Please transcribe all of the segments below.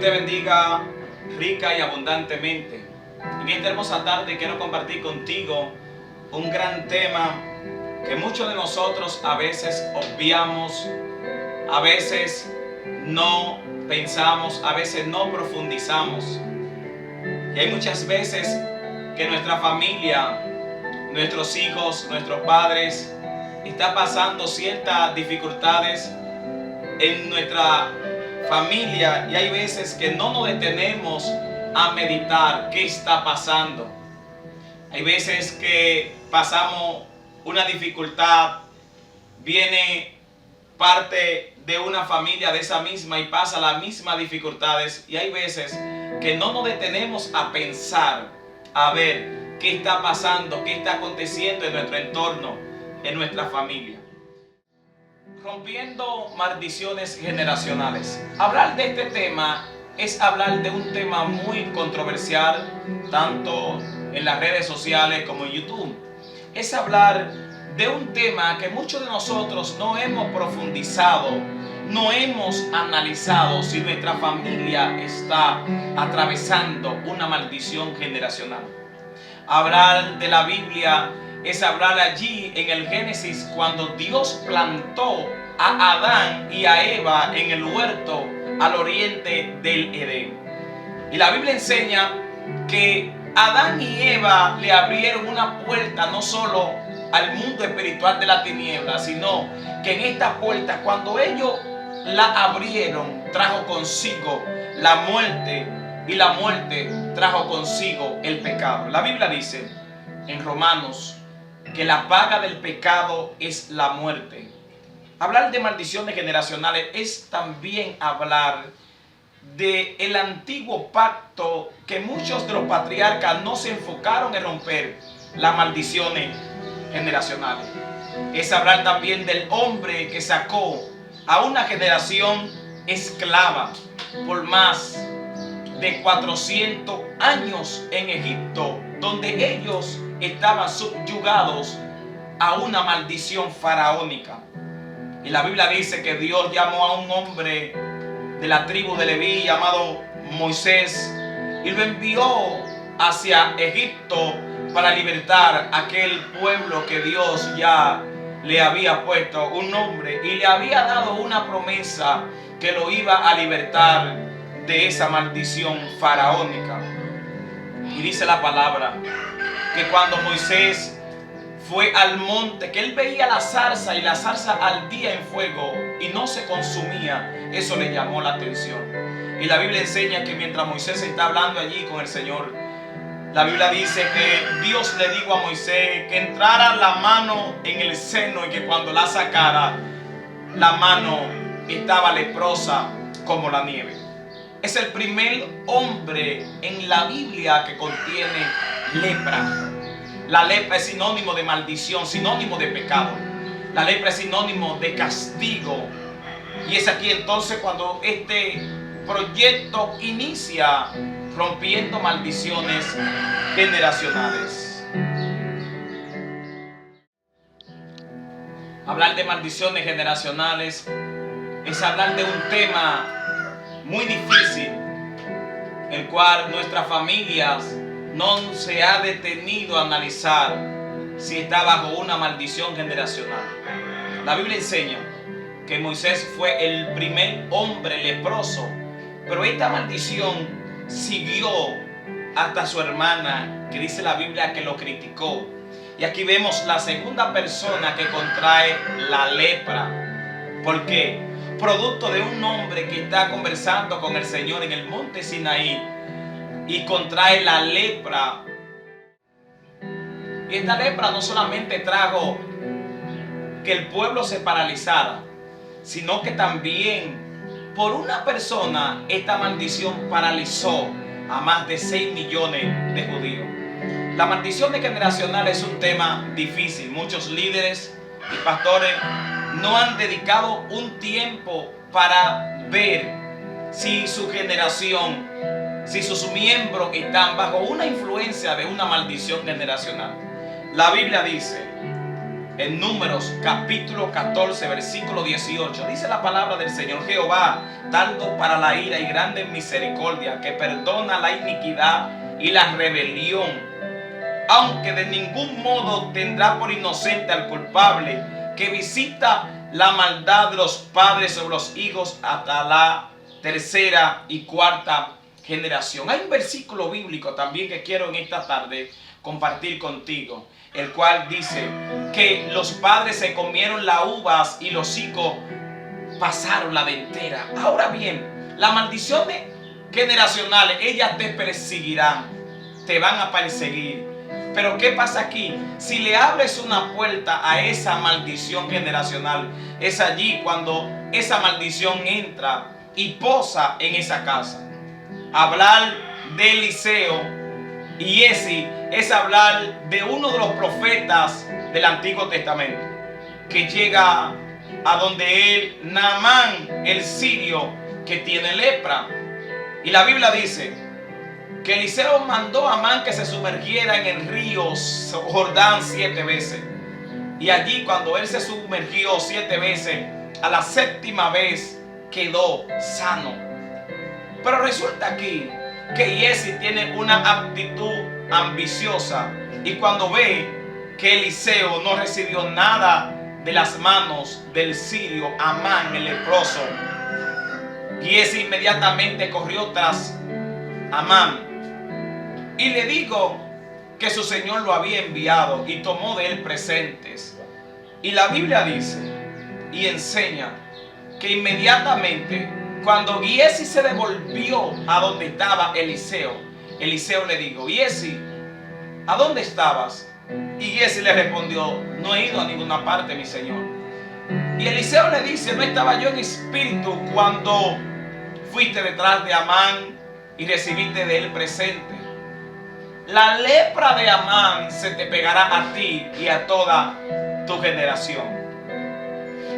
Dios te bendiga rica y abundantemente. En esta hermosa tarde quiero compartir contigo un gran tema que muchos de nosotros a veces obviamos, a veces no pensamos, a veces no profundizamos. Y hay muchas veces que nuestra familia, nuestros hijos, nuestros padres, está pasando ciertas dificultades en nuestra familia y hay veces que no nos detenemos a meditar qué está pasando. Hay veces que pasamos una dificultad, viene parte de una familia de esa misma y pasa las mismas dificultades, y hay veces que no nos detenemos a pensar, a ver qué está pasando, qué está aconteciendo en nuestro entorno, en nuestra familia. Rompiendo maldiciones generacionales. Hablar de este tema es hablar de un tema muy controversial, tanto en las redes sociales como en YouTube. Es hablar de un tema que muchos de nosotros no hemos profundizado, no hemos analizado si nuestra familia está atravesando una maldición generacional. Hablar de la Biblia es hablar allí en el Génesis, cuando Dios plantó a Adán y a Eva en el huerto al oriente del Edén. Y la Biblia enseña que Adán y Eva le abrieron una puerta no solo al mundo espiritual de la tiniebla, sino que en esta puerta, cuando ellos la abrieron, trajo consigo la muerte, y la muerte trajo consigo el pecado. La Biblia dice en Romanos que la paga del pecado es la muerte. Hablar de maldiciones generacionales es también hablar del antiguo pacto que muchos de los patriarcas no se enfocaron en romper, las maldiciones generacionales. Es hablar también del hombre que sacó a una generación esclava por más de 400 años en Egipto, donde ellos estaban subyugados a una maldición faraónica. Y la Biblia dice que Dios llamó a un hombre de la tribu de Leví llamado Moisés y lo envió hacia Egipto para libertar a aquel pueblo que Dios ya le había puesto un nombre y le había dado una promesa que lo iba a libertar de esa maldición faraónica. Y dice la palabra que cuando Moisés fue al monte, que él veía la zarza y la zarza ardía en fuego y no se consumía, eso le llamó la atención. Y la Biblia enseña que mientras Moisés está hablando allí con el Señor, la Biblia dice que Dios le dijo a Moisés que entrara la mano en el seno y que cuando la sacara, la mano estaba leprosa como la nieve. Es el primer hombre en la Biblia que contiene lepra. La lepra es sinónimo de maldición, sinónimo de pecado. La lepra es sinónimo de castigo. Y es aquí entonces cuando este proyecto inicia, rompiendo maldiciones generacionales. Hablar de maldiciones generacionales es hablar de un tema muy difícil, el cual nuestras familias no se ha detenido a analizar si está bajo una maldición generacional. La Biblia enseña que Moisés fue el primer hombre leproso, pero esta maldición siguió hasta su hermana, que dice la Biblia que lo criticó. Y aquí vemos la segunda persona que contrae la lepra. ¿Por qué? Producto de un hombre que está conversando con el Señor en el monte Sinaí y contrae la lepra. Y esta lepra no solamente trajo que el pueblo se paralizara, sino que también por una persona esta maldición paralizó a más de 6 millones de judíos. La maldición generacional es un tema difícil. Muchos líderes y pastores no han dedicado un tiempo para ver si su generación, si sus miembros están bajo una influencia de una maldición generacional. La Biblia dice En Números capítulo 14 versículo 18 dice la palabra del Señor: Jehová, tardo para la ira y grande en misericordia, que perdona la iniquidad y la rebelión, aunque de ningún modo tendrá por inocente al culpable, que visita la maldad de los padres sobre los hijos hasta la tercera y cuarta generación. Hay un versículo bíblico también que quiero en esta tarde compartir contigo, el cual dice que los padres se comieron las uvas y los hijos pasaron la dentera. Ahora bien, las maldiciones generacionales, ellas te perseguirán, te van a perseguir. Pero ¿qué pasa aquí? Si le abres una puerta a esa maldición generacional, es allí cuando esa maldición entra y posa en esa casa. Hablar de Eliseo y Giesi es hablar de uno de los profetas del Antiguo Testamento, que llega a donde él, Naamán, el sirio, que tiene lepra. Y la Biblia dice que Eliseo mandó a Amán que se sumergiera en el río Jordán 7 veces. Y allí, cuando él se sumergió 7 veces, a la 7ª vez quedó sano. Pero resulta aquí que Giesi tiene una actitud ambiciosa, y cuando ve que Eliseo no recibió nada de las manos del sirio Amán el leproso, Giesi inmediatamente corrió tras Amán y le dijo que su señor lo había enviado y tomó de él presentes. Y la Biblia dice y enseña que inmediatamente cuando Giesi se devolvió a donde estaba Eliseo, Eliseo le dijo: Giesi, ¿a dónde estabas? Y Giesi le respondió: no he ido a ninguna parte, mi señor. Y Eliseo le dice: no estaba yo en espíritu cuando fuiste detrás de Amán y recibiste de él presente. La lepra de Amán se te pegará a ti y a toda tu generación.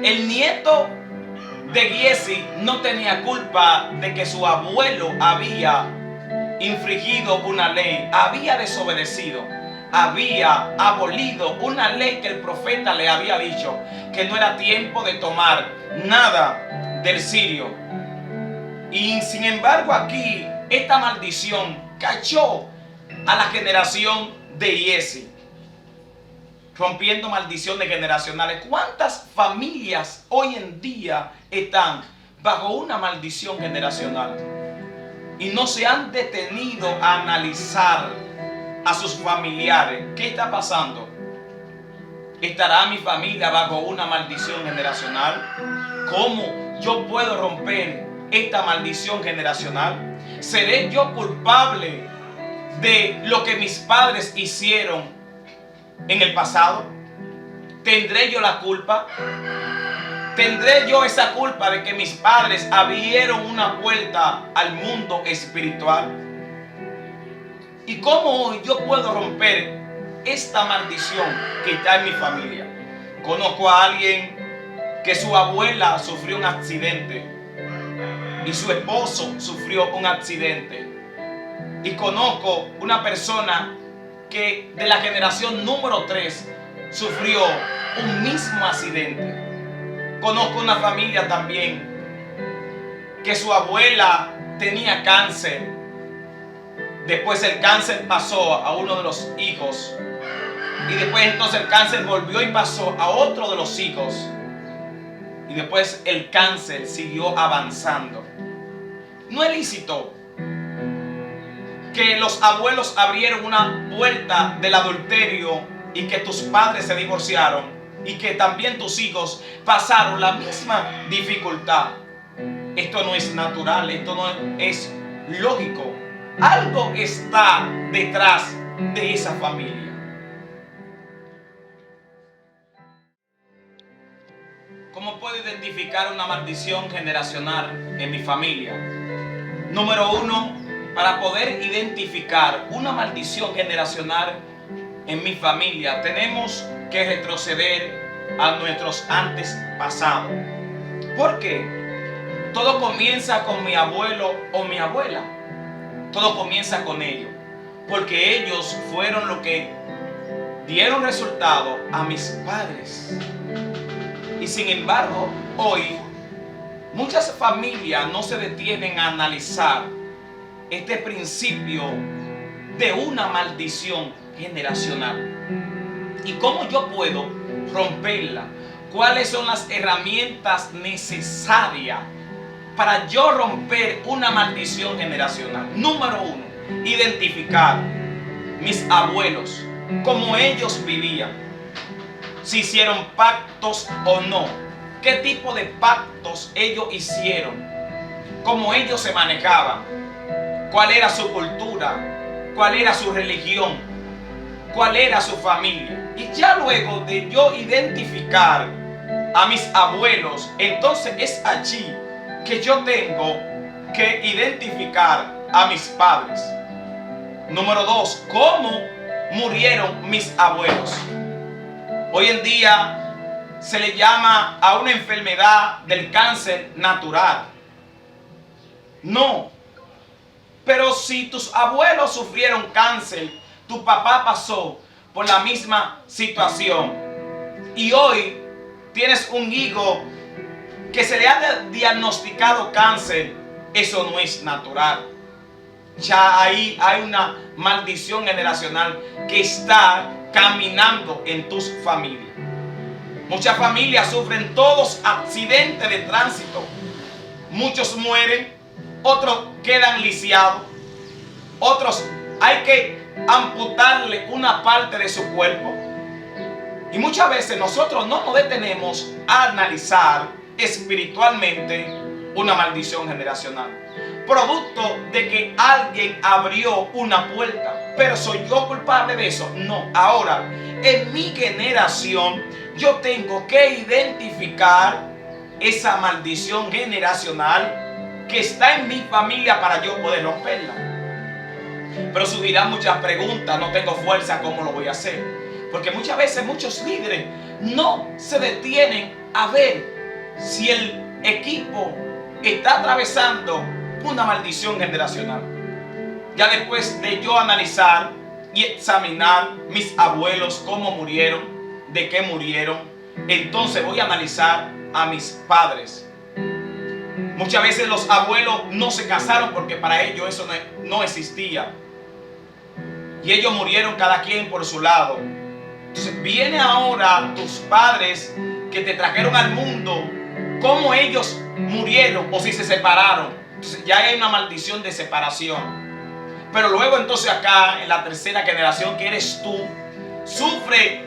El nieto de Giesi no tenía culpa de que su abuelo había infringido una ley, había desobedecido, había abolido una ley que el profeta le había dicho que no era tiempo de tomar nada del sirio. Y sin embargo aquí esta maldición cayó a la generación de Giesi, rompiendo maldiciones generacionales. ¿Cuántas familias hoy en día están bajo una maldición generacional y no se han detenido a analizar a sus familiares? ¿Qué está pasando? ¿Estará mi familia bajo una maldición generacional? ¿Cómo yo puedo romper esta maldición generacional? ¿Seré yo culpable de lo que mis padres hicieron en el pasado? ¿Tendré yo la culpa? ¿Tendré yo esa culpa de que mis padres abrieron una puerta al mundo espiritual? ¿Y cómo hoy yo puedo romper esta maldición que está en mi familia? Conozco a alguien que su abuela sufrió un accidente y su esposo sufrió un accidente. Y conozco una persona que de la generación número 3 sufrió un mismo accidente. Conozco una familia también que su abuela tenía cáncer. Después el cáncer pasó a uno de los hijos. Y después entonces el cáncer volvió y pasó a otro de los hijos. Y después el cáncer siguió avanzando. No es lícito que los abuelos abrieron una puerta del adulterio y que tus padres se divorciaron y que también tus hijos pasaron la misma dificultad. Esto no es natural, esto no es lógico. Algo está detrás de esa familia. ¿Cómo puedo identificar una maldición generacional en mi familia? Número 1, para poder identificar una maldición generacional en mi familia, tenemos que retroceder a nuestros antepasados. ¿Por qué? Todo comienza con mi abuelo o mi abuela. Todo comienza con ellos. Porque ellos fueron los que dieron resultado a mis padres. Y sin embargo, hoy muchas familias no se detienen a analizar este principio de una maldición generacional. ¿Y cómo yo puedo romperla? ¿Cuáles son las herramientas necesarias para yo romper una maldición generacional? Número uno, identificar mis abuelos, cómo ellos vivían, si hicieron pactos o no, qué tipo de pactos ellos hicieron, cómo ellos se manejaban, cuál era su cultura, cuál era su religión, cuál era su familia. Y ya luego de yo identificar a mis abuelos, entonces es allí que yo tengo que identificar a mis padres. Número dos, ¿cómo murieron mis abuelos? Hoy en día se le llama a una enfermedad del cáncer natural. No, pero si tus abuelos sufrieron cáncer, tu papá pasó por la misma situación y hoy tienes un hijo que se le ha diagnosticado cáncer, eso no es natural. Ya ahí hay una maldición generacional que está caminando en tus familias. Muchas familias sufren todos accidentes de tránsito. Muchos mueren, otros quedan lisiados, otros hay que amputarle una parte de su cuerpo. Y muchas veces nosotros no nos detenemos a analizar espiritualmente una maldición generacional, producto de que alguien abrió una puerta. Pero ¿soy yo culpable de eso? No. Ahora, en mi generación yo tengo que identificar esa maldición generacional que está en mi familia para yo poder romperla. Pero surgirán muchas preguntas, no tengo fuerza, ¿cómo lo voy a hacer? Porque muchas veces muchos líderes no se detienen a ver si el equipo está atravesando una maldición generacional. Ya después de yo analizar y examinar mis abuelos, cómo murieron, de qué murieron, entonces voy a analizar a mis padres. Muchas veces los abuelos no se casaron porque para ellos eso no existía. Y ellos murieron cada quien por su lado. Entonces viene ahora tus padres que te trajeron al mundo, cómo ellos murieron o si se separaron. Entonces ya hay una maldición de separación. Pero luego entonces acá en la tercera generación, que eres tú, sufre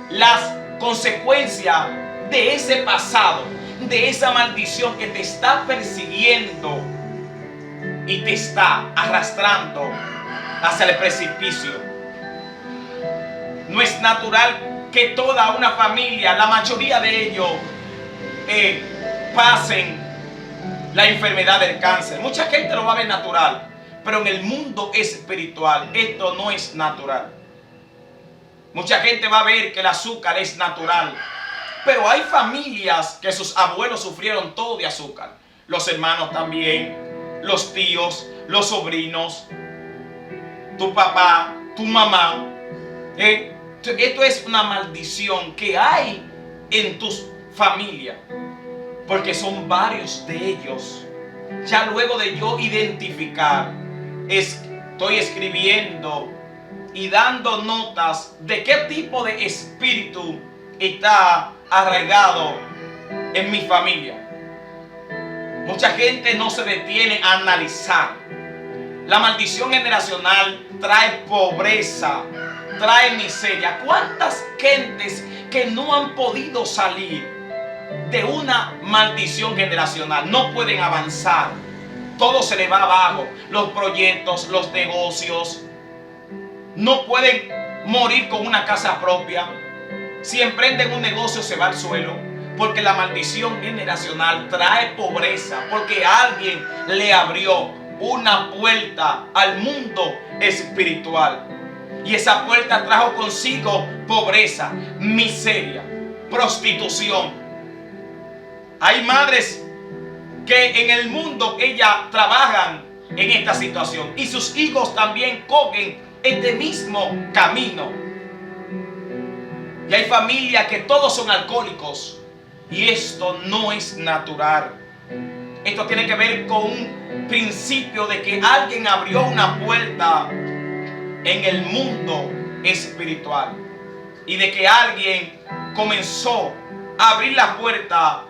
las consecuencias de ese pasado, de esa maldición que te está persiguiendo y te está arrastrando hacia el precipicio. No es natural que toda una familia, la mayoría de ellos, pasen la enfermedad del cáncer. Mucha gente lo va a ver natural, pero en el mundo espiritual esto no es natural. Mucha gente va a ver que el azúcar es natural, pero hay familias que sus abuelos sufrieron todo de azúcar. Los hermanos también, los tíos, los sobrinos, tu papá, tu mamá. Esto es una maldición que hay en tus familias, porque son varios de ellos. Ya luego de yo identificar, estoy escribiendo y dando notas de qué tipo de espíritu está arraigado en mi familia. Mucha gente no se detiene a analizar. La maldición generacional trae pobreza, trae miseria. ¿Cuántas gentes que no han podido salir de una maldición generacional no pueden avanzar? Todo se le va abajo. Los proyectos, los negocios. No pueden morir con una casa propia. Si emprenden un negocio se va al suelo, porque la maldición generacional trae pobreza, porque alguien le abrió una puerta al mundo espiritual. Y esa puerta trajo consigo pobreza, miseria, prostitución. Hay madres que en el mundo ellas trabajan en esta situación y sus hijos también cogen este mismo camino. Y hay familias que todos son alcohólicos. Y esto no es natural. Esto tiene que ver con un principio de que alguien abrió una puerta en el mundo espiritual. Y de que alguien comenzó a abrir la puerta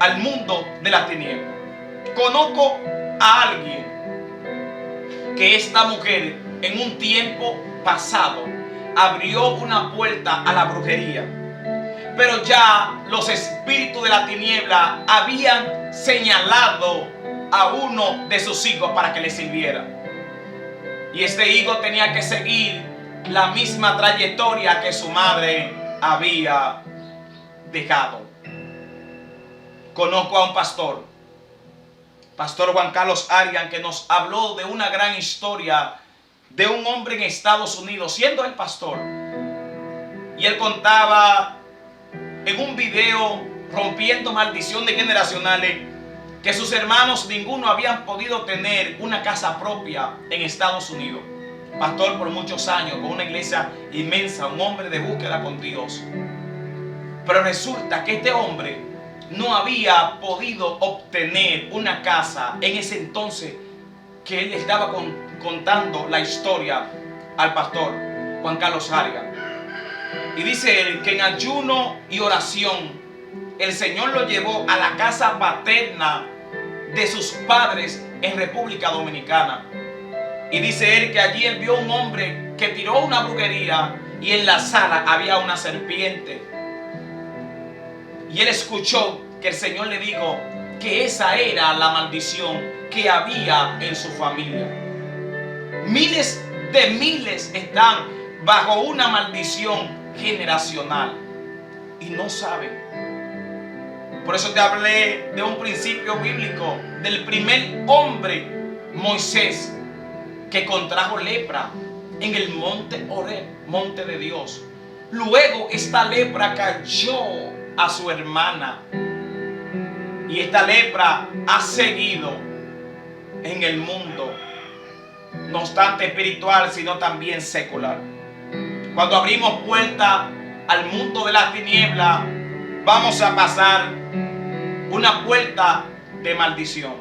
al mundo de la tiniebla. Conozco a alguien que esta mujer en un tiempo pasado abrió una puerta a la brujería, pero ya los espíritus de la tiniebla habían señalado a uno de sus hijos para que le sirviera, y este hijo tenía que seguir la misma trayectoria que su madre había dejado. Conozco a un pastor Juan Carlos Arias, que nos habló de una gran historia de un hombre en Estados Unidos, siendo el pastor. Y él contaba en un video, rompiendo maldiciones generacionales, que sus hermanos ninguno habían podido tener una casa propia en Estados Unidos. Pastor por muchos años, con una iglesia inmensa, un hombre de búsqueda con Dios. Pero resulta que este hombre no había podido obtener una casa en ese entonces, que él estaba contando la historia al pastor Juan Carlos Arias. Y dice él que en ayuno y oración el Señor lo llevó a la casa paterna de sus padres en República Dominicana. Y dice él que allí él vio un hombre que tiró una brujería y en la sala había una serpiente. Y él escuchó que el Señor le dijo que esa era la maldición que había en su familia. Miles de miles están bajo una maldición generacional y no saben. Por eso te hablé de un principio bíblico del primer hombre, Moisés, que contrajo lepra en el monte Horeb, monte de Dios. Luego esta lepra cayó a su hermana y esta lepra ha seguido en el mundo, no obstante espiritual, sino también secular. Cuando abrimos puerta al mundo de la tiniebla, vamos a pasar una puerta de maldición.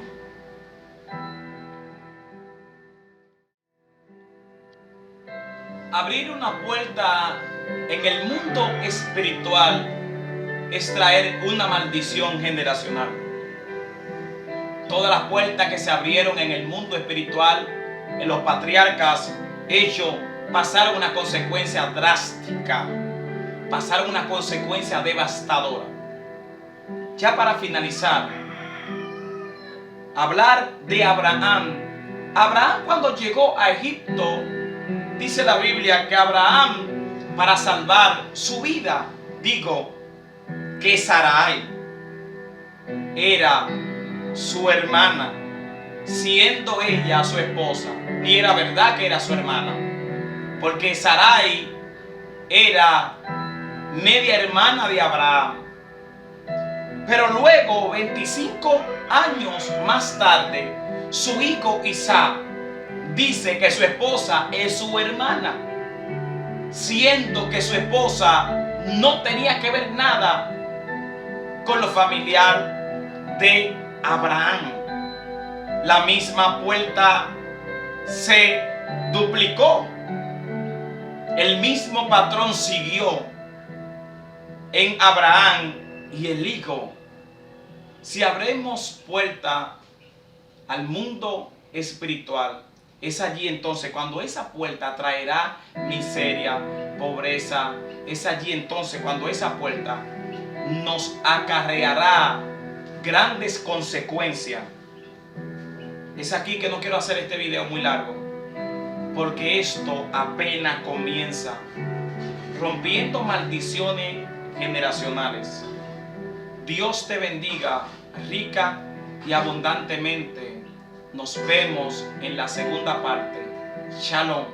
Abrir una puerta en el mundo espiritual es traer una maldición generacional. Todas las puertas que se abrieron en el mundo espiritual, en los patriarcas, ellos pasaron una consecuencia drástica, pasaron una consecuencia devastadora. Ya para finalizar, hablar de Abraham. Abraham, cuando llegó a Egipto, dice la Biblia que Abraham, para salvar su vida, digo que Sarai era su hermana, siendo ella su esposa. Y era verdad que era su hermana, porque Sarai era media hermana de Abraham. Pero luego, 25 años más tarde, su hijo Isaac dice que su esposa es su hermana, siendo que su esposa no tenía que ver nada con lo familiar de Abraham. La misma puerta se duplicó, el mismo patrón siguió en Abraham y el hijo. Si abrimos puerta al mundo espiritual, es allí entonces cuando esa puerta traerá miseria, pobreza. Es allí entonces cuando esa puerta nos acarreará grandes consecuencias. Es aquí que no quiero hacer este video muy largo, porque esto apenas comienza. Rompiendo maldiciones generacionales. Dios te bendiga rica y abundantemente. Nos vemos en la segunda parte. Shalom.